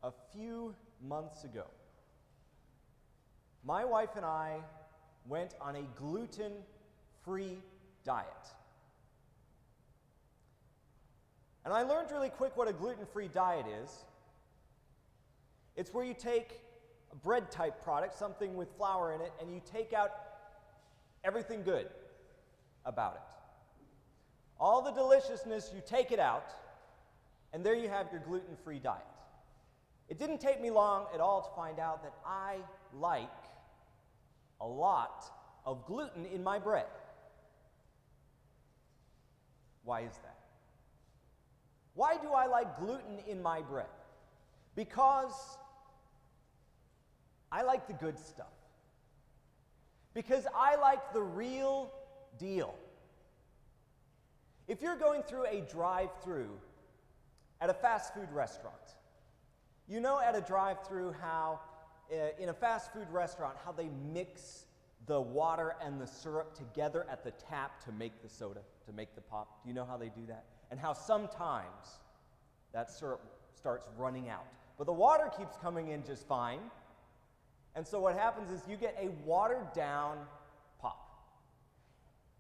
a few months ago, my wife and I went on a gluten-free diet. And I learned really quick what a gluten-free diet is. It's where you take a bread-type product, something with flour in it, and you take out everything good about it. All the deliciousness, you take it out, and there you have your gluten-free diet. It didn't take me long at all to find out that I like a lot of gluten in my bread. Why is that? Why do I like gluten in my bread? Because I like the good stuff. Because I like the real deal. If you're going through a drive-through at a fast food restaurant, you know at a drive-through how, in a fast food restaurant, how they mix the water and the syrup together at the tap to make the soda, to make the pop. Do you know how they do that? And how sometimes that syrup starts running out. But the water keeps coming in just fine. And so what happens is you get a watered-down pop.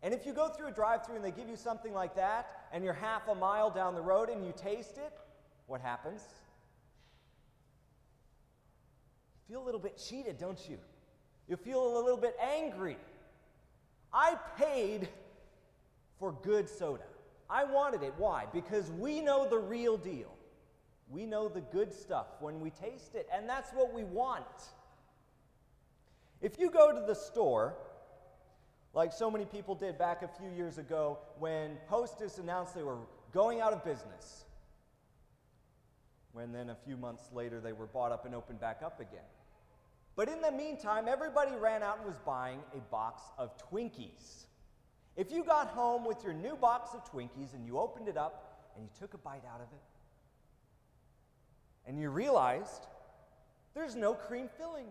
And if you go through a drive-through and they give you something like that, and you're half a mile down the road and you taste it, what happens? You feel a little bit cheated, don't you? You feel a little bit angry. I paid for good soda. I wanted it. Why? Because we know the real deal. We know the good stuff when we taste it, and that's what we want. If you go to the store, like so many people did back a few years ago when Hostess announced they were going out of business, when then a few months later they were bought up and opened back up again. But in the meantime, everybody ran out and was buying a box of Twinkies. If you got home with your new box of Twinkies and you opened it up and you took a bite out of it, and you realized there's no cream filling.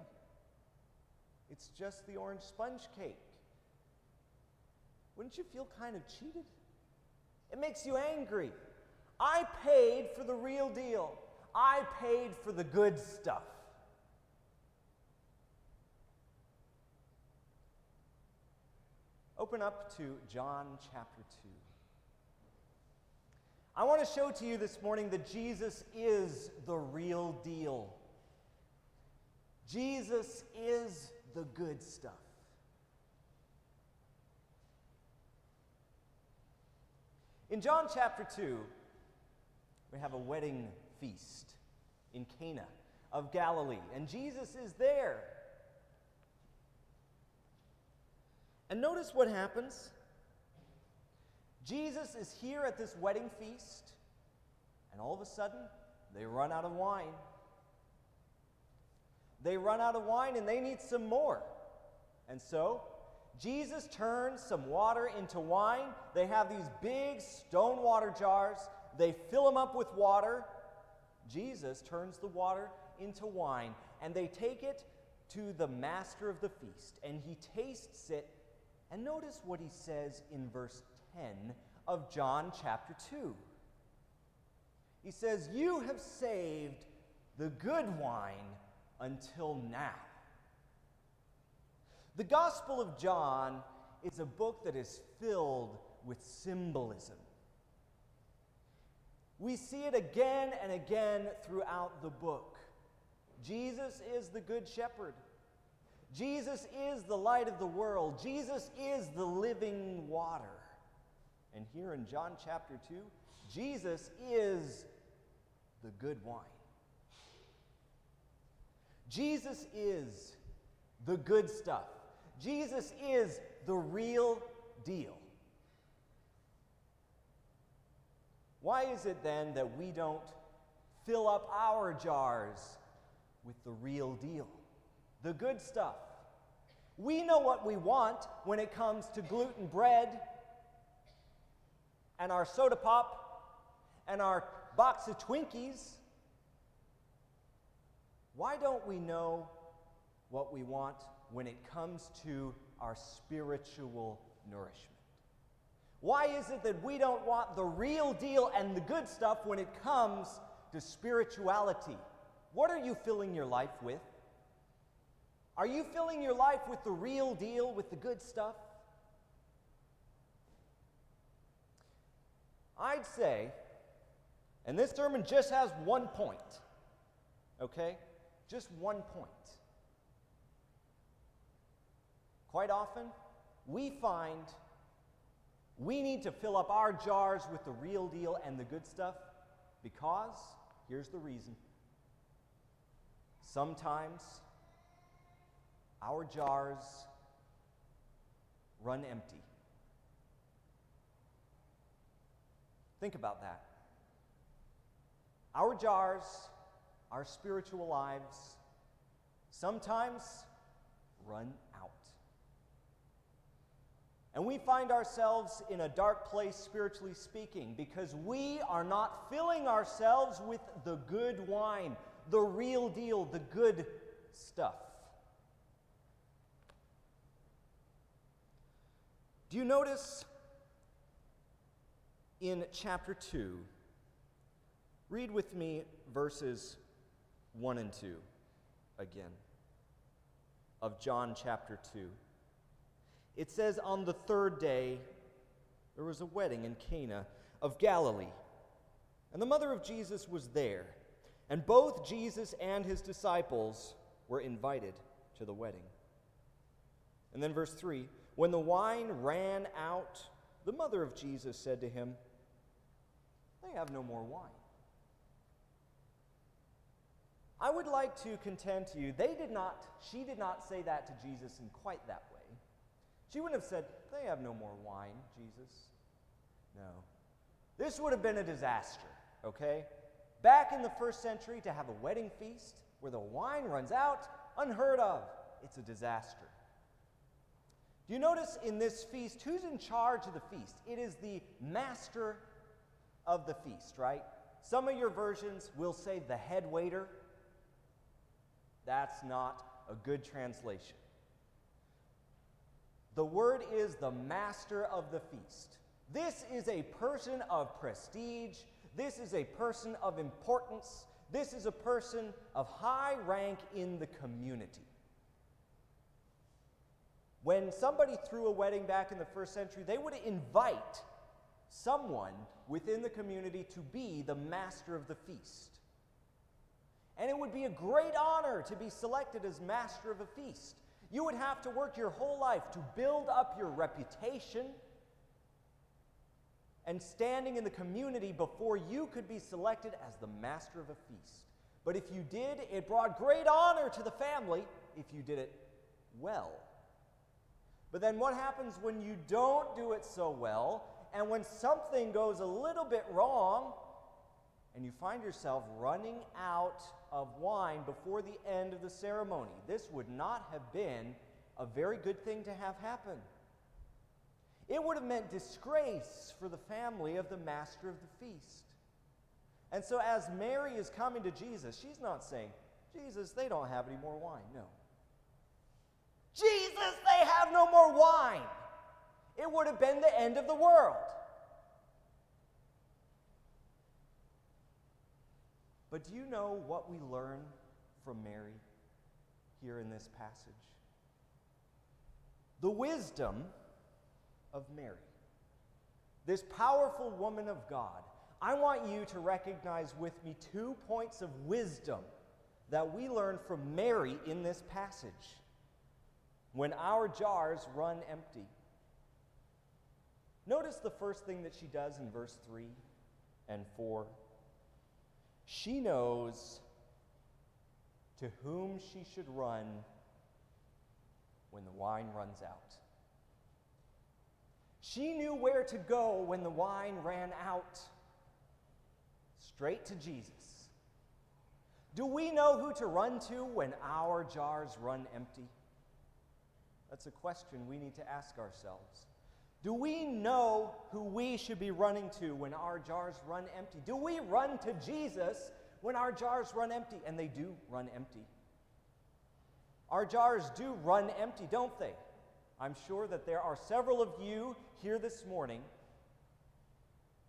It's just the orange sponge cake. Wouldn't you feel kind of cheated? It makes you angry. I paid for the real deal. I paid for the good stuff. Open up to John chapter 2. I want to show to you this morning that Jesus is the real deal. Jesus is the good stuff. In John chapter 2, we have a wedding feast in Cana of Galilee, and Jesus is there. And notice what happens. Jesus is here at this wedding feast, and all of a sudden, they run out of wine. They run out of wine, and they need some more. And so, Jesus turns some water into wine. They have these big stone water jars. They fill them up with water. Jesus turns the water into wine, and they take it to the master of the feast, and he tastes it. And notice what he says in verse 10 of John chapter 2. He says, "You have saved the good wine until now." The Gospel of John is a book that is filled with symbolism. We see it again and again throughout the book. Jesus is the Good Shepherd. Jesus is the light of the world. Jesus is the living water. And here in John chapter 2, Jesus is the good wine. Jesus is the good stuff. Jesus is the real deal. Why is it then that we don't fill up our jars with the real deal, the good stuff? We know what we want when it comes to gluten bread and our soda pop and our box of Twinkies. Why don't we know what we want when it comes to our spiritual nourishment? Why is it that we don't want the real deal and the good stuff when it comes to spirituality, What are you filling your life with? Are you filling your life with the real deal, with the good stuff? I'd say, and this sermon just has one point, okay? Just one point. Quite often, we find we need to fill up our jars with the real deal and the good stuff because, here's the reason, sometimes our jars run empty. Think about that. Our jars, our spiritual lives, sometimes run out. And we find ourselves in a dark place, spiritually speaking, because we are not filling ourselves with the good wine, the real deal, the good stuff. Do you notice in chapter 2, read with me verses 1 and 2 again of John chapter 2. It says, on the third day, there was a wedding in Cana of Galilee, and the mother of Jesus was there, and both Jesus and his disciples were invited to the wedding. And then verse 3, when the wine ran out, the mother of Jesus said to him, they have no more wine. I would like to contend to you, she did not say that to Jesus in quite that way. She wouldn't have said, they have no more wine, Jesus. No. This would have been a disaster, okay? Back in the first century, to have a wedding feast where the wine runs out, unheard of. It's a disaster. Do you notice in this feast, who's in charge of the feast? It is the master of the feast, right? Some of your versions will say the head waiter. That's not a good translation. The word is the master of the feast. This is a person of prestige. This is a person of importance. This is a person of high rank in the community. When somebody threw a wedding back in the first century, they would invite someone within the community to be the master of the feast. And it would be a great honor to be selected as master of a feast. You would have to work your whole life to build up your reputation and standing in the community before you could be selected as the master of a feast. But if you did, it brought great honor to the family if you did it well. But then what happens when you don't do it so well, and when something goes a little bit wrong, and you find yourself running out of wine before the end of the ceremony? This would not have been a very good thing to have happen. It would have meant disgrace for the family of the master of the feast. And so as Mary is coming to Jesus, she's not saying, Jesus, they don't have any more wine. No. Jesus, they have no more wine. It would have been the end of the world. But do you know what we learn from Mary here in this passage? The wisdom of Mary, this powerful woman of God. I want you to recognize with me 2 points of wisdom that we learn from Mary in this passage when our jars run empty. Notice the first thing that she does in verse 3 and 4. She knows to whom she should run when the wine runs out. She knew where to go when the wine ran out. Straight to Jesus. Do we know who to run to when our jars run empty? That's a question we need to ask ourselves. Do we know who we should be running to when our jars run empty? Do we run to Jesus when our jars run empty? And they do run empty. Our jars do run empty, don't they? I'm sure that there are several of you here this morning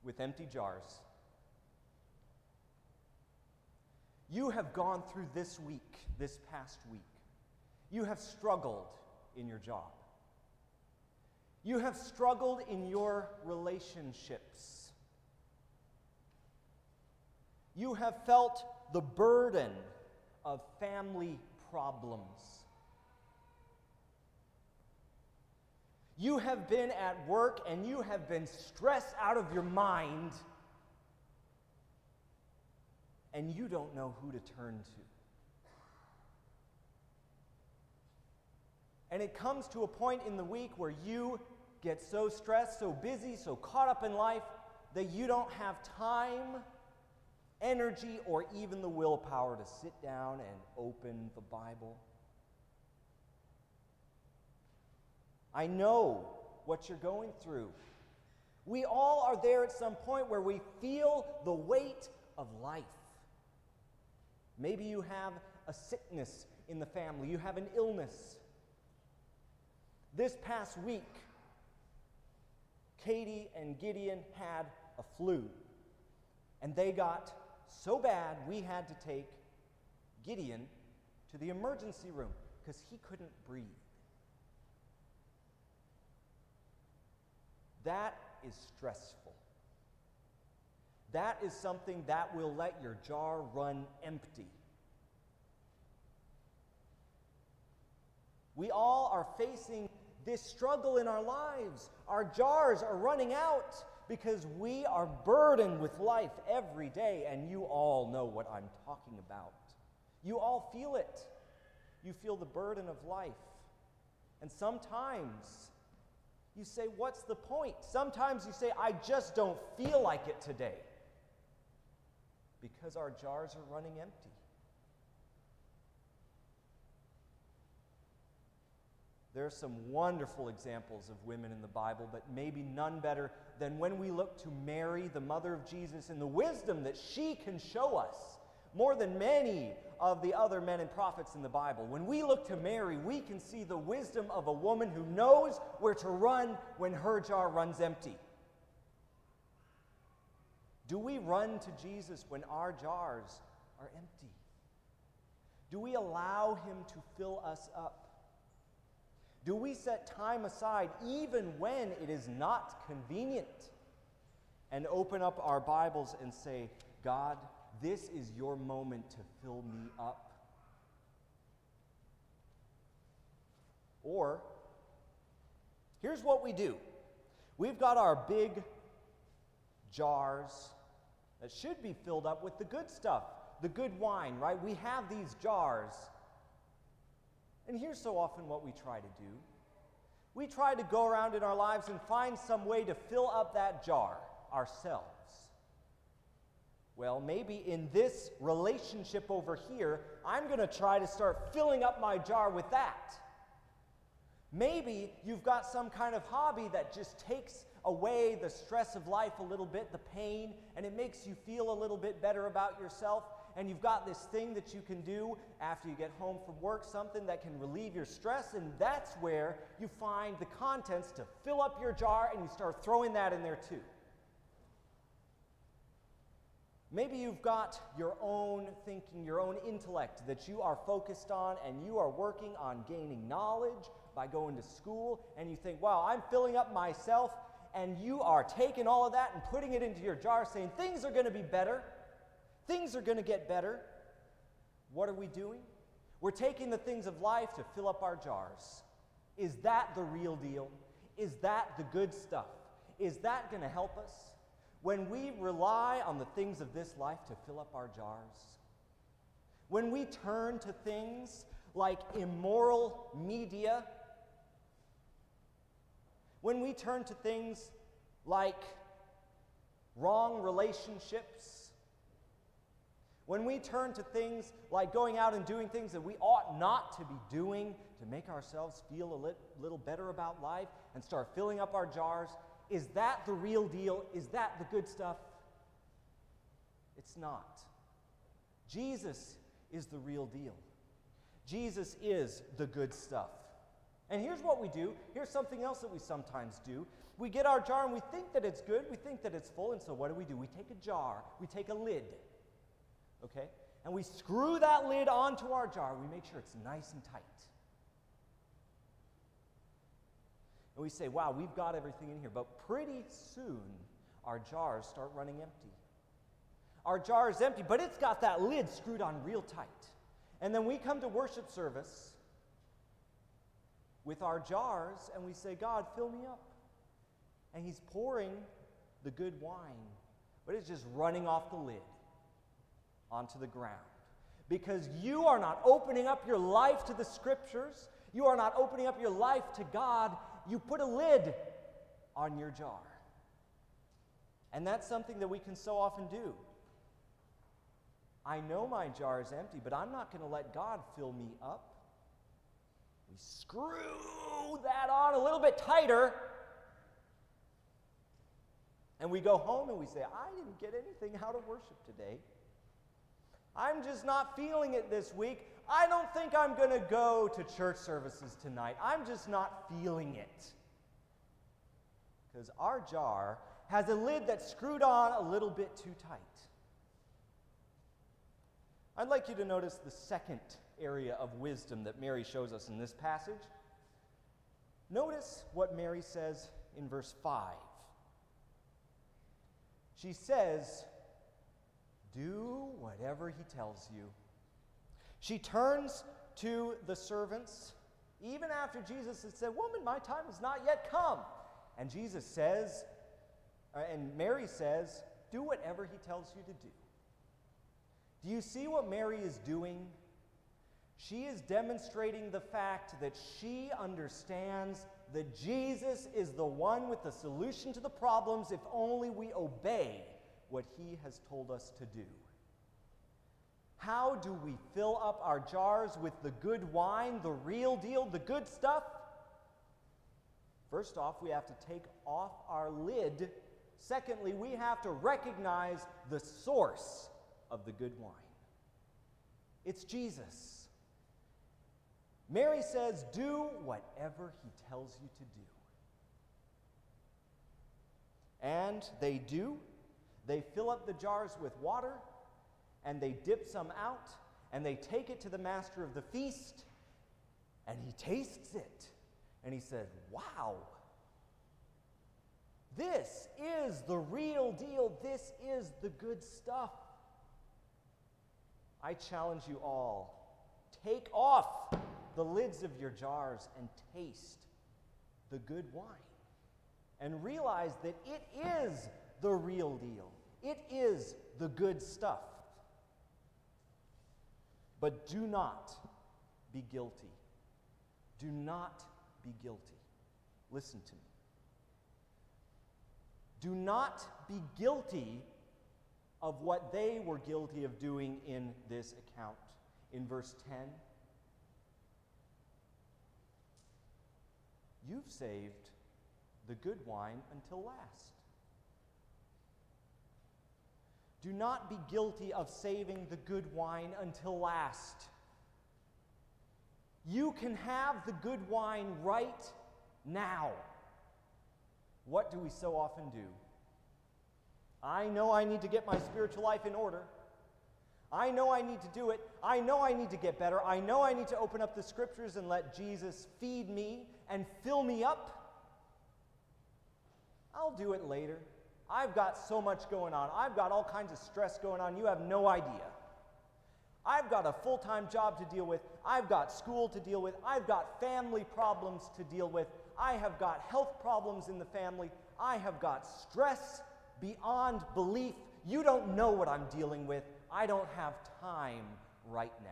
with empty jars. You have gone through this week, this past week. You have struggled in your job. You have struggled in your relationships. You have felt the burden of family problems. You have been at work and you have been stressed out of your mind, and you don't know who to turn to. And it comes to a point in the week where you get so stressed, so busy, so caught up in life that you don't have time, energy, or even the willpower to sit down and open the Bible. I know what you're going through. We all are there at some point where we feel the weight of life. Maybe you have a sickness in the family. You have an illness. This past week, Katie and Gideon had a flu. And they got so bad, we had to take Gideon to the emergency room because he couldn't breathe. That is stressful. That is something that will let your jar run empty. We all are facing this struggle in our lives. Our jars are running out because we are burdened with life every day, and you all know what I'm talking about. You all feel it. You feel the burden of life. And sometimes you say, what's the point? Sometimes you say, I just don't feel like it today. Because our jars are running empty. There are some wonderful examples of women in the Bible, but maybe none better than when we look to Mary, the mother of Jesus, and the wisdom that she can show us, more than many of the other men and prophets in the Bible. When we look to Mary, we can see the wisdom of a woman who knows where to run when her jar runs empty. Do we run to Jesus when our jars are empty? Do we allow him to fill us up? Do we set time aside even when it is not convenient and open up our Bibles and say, God, this is your moment to fill me up? Or, here's what we do. We've got our big jars that should be filled up with the good stuff, the good wine, right? We have these jars. And here's so often what we try to do. We try to go around in our lives and find some way to fill up that jar ourselves. Well, maybe in this relationship over here, I'm going to try to start filling up my jar with that. Maybe you've got some kind of hobby that just takes away the stress of life a little bit, the pain, and it makes you feel a little bit better about yourself. And you've got this thing that you can do after you get home from work, something that can relieve your stress, and that's where you find the contents to fill up your jar, and you start throwing that in there too. Maybe you've got your own thinking, your own intellect that you are focused on, and you are working on gaining knowledge by going to school, and you think, wow, I'm filling up myself, and you are taking all of that and putting it into your jar, saying things are going to be better. Things are going to get better. What are we doing? We're taking the things of life to fill up our jars. Is that the real deal? Is that the good stuff? Is that going to help us? When we rely on the things of this life to fill up our jars, when we turn to things like immoral media, when we turn to things like wrong relationships, when we turn to things like going out and doing things that we ought not to be doing to make ourselves feel a little better about life and start filling up our jars, is that the real deal? Is that the good stuff? It's not. Jesus is the real deal. Jesus is the good stuff. And here's what we do. Here's something else that we sometimes do. We get our jar and we think that it's good. We think that it's full. And so what do? We take a jar. We take a lid. Okay? and we screw that lid onto our jar. We make sure it's nice and tight. And we say, wow, we've got everything in here. But pretty soon, our jars start running empty. Our jar is empty, but it's got that lid screwed on real tight. And then we come to worship service with our jars, and we say, God, fill me up. And he's pouring the good wine, but it's just running off the lid onto the ground. Because you are not opening up your life to the Scriptures. You are not opening up your life to God. You put a lid on your jar. And that's something that we can so often do. I know my jar is empty, but I'm not going to let God fill me up. We screw that on a little bit tighter. And we go home and we say, I didn't get anything out of worship today. I'm just not feeling it this week. I don't think I'm going to go to church services tonight. I'm just not feeling it. Because our jar has a lid that's screwed on a little bit too tight. I'd like you to notice the second area of wisdom that Mary shows us in this passage. Notice what Mary says in verse 5. She says, do whatever he tells you. She turns to the servants, even after Jesus had said, woman, my time has not yet come. And Jesus says, and Mary says, do whatever he tells you to do. Do you see what Mary is doing? She is demonstrating the fact that she understands that Jesus is the one with the solution to the problems if only we obey what he has told us to do. How do we fill up our jars with the good wine, the real deal, the good stuff? First off, we have to take off our lid. Secondly, we have to recognize the source of the good wine. It's Jesus. Mary says, do whatever he tells you to do. And they do. They fill up the jars with water, and they dip some out, and they take it to the master of the feast, and he tastes it, and he says, wow, this is the real deal. This is the good stuff. I challenge you all, take off the lids of your jars and taste the good wine. And realize that it is the real deal. It is the good stuff. But do not be guilty. Do not be guilty. Listen to me. Do not be guilty of what they were guilty of doing in this account. In verse 10, you've saved the good wine until last. Do not be guilty of saving the good wine until last. You can have the good wine right now. What do we so often do? I know I need to get my spiritual life in order. I know I need to do it. I know I need to get better. I know I need to open up the Scriptures and let Jesus feed me and fill me up. I'll do it later. I've got so much going on. I've got all kinds of stress going on. You have no idea. I've got a full-time job to deal with. I've got school to deal with. I've got family problems to deal with. I have got health problems in the family. I have got stress beyond belief. You don't know what I'm dealing with. I don't have time right now.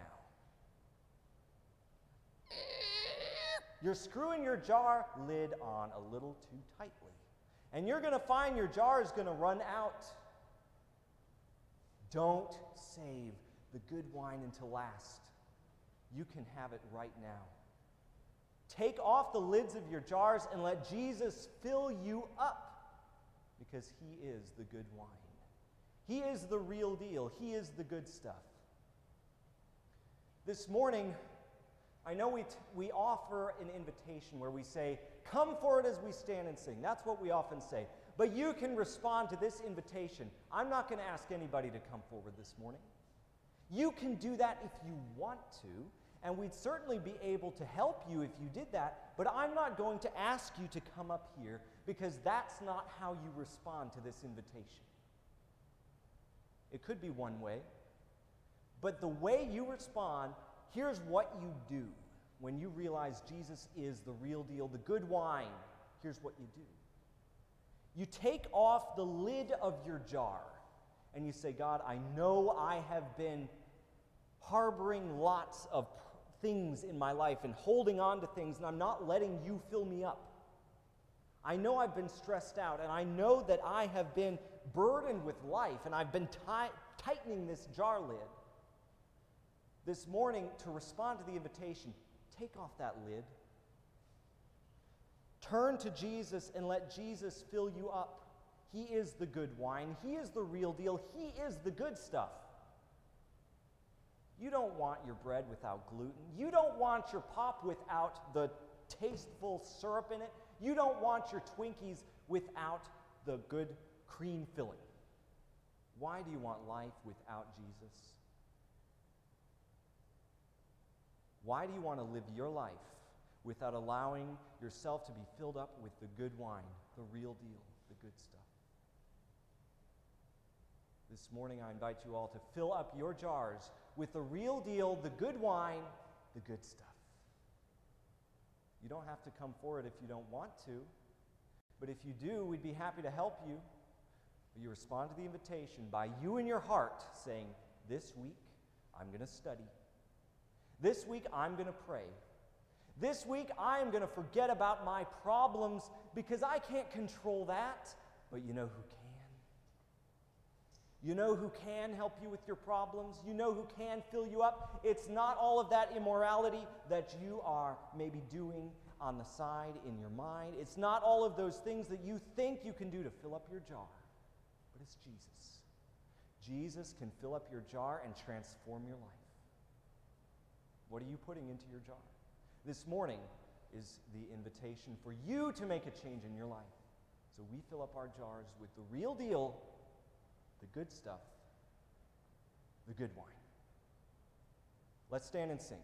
You're screwing your jar lid on a little too tightly. And you're going to find your jar is going to run out. Don't save the good wine until last. You can have it right now. Take off the lids of your jars and let Jesus fill you up, because he is the good wine. He is the real deal. He is the good stuff. This morning, I know we offer an invitation where we say, come forward as we stand and sing. That's what we often say. But you can respond to this invitation. I'm not going to ask anybody to come forward this morning. You can do that if you want to, and we'd certainly be able to help you if you did that, but I'm not going to ask you to come up here because that's not how you respond to this invitation. It could be one way, but the way you respond, here's what you do when you realize Jesus is the real deal, the good wine. Here's what you do. You take off the lid of your jar and you say, God, I know I have been harboring lots of things in my life and holding on to things, and I'm not letting you fill me up. I know I've been stressed out, and I know that I have been burdened with life, and I've been tightening this jar lid. This morning, to respond to the invitation, take off that lid. Turn to Jesus and let Jesus fill you up. He is the good wine. He is the real deal. He is the good stuff. You don't want your bread without gluten. You don't want your pop without the tasteful syrup in it. You don't want your Twinkies without the good cream filling. Why do you want life without Jesus? Why do you want to live your life without allowing yourself to be filled up with the good wine, the real deal, the good stuff? This morning I invite you all to fill up your jars with the real deal, the good wine, the good stuff. You don't have to come forward if you don't want to, but if you do, we'd be happy to help you. You respond to the invitation by you in your heart saying, this week I'm going to study. This week I'm going to pray. This week I'm going to forget about my problems because I can't control that, but you know who can. You know who can help you with your problems. You know who can fill you up. It's not all of that immorality that you are maybe doing on the side in your mind. It's not all of those things that you think you can do to fill up your jar, but it's Jesus. Jesus can fill up your jar and transform your life. What are you putting into your jar? This morning is the invitation for you to make a change in your life. So we fill up our jars with the real deal, the good stuff, the good wine. Let's stand and sing.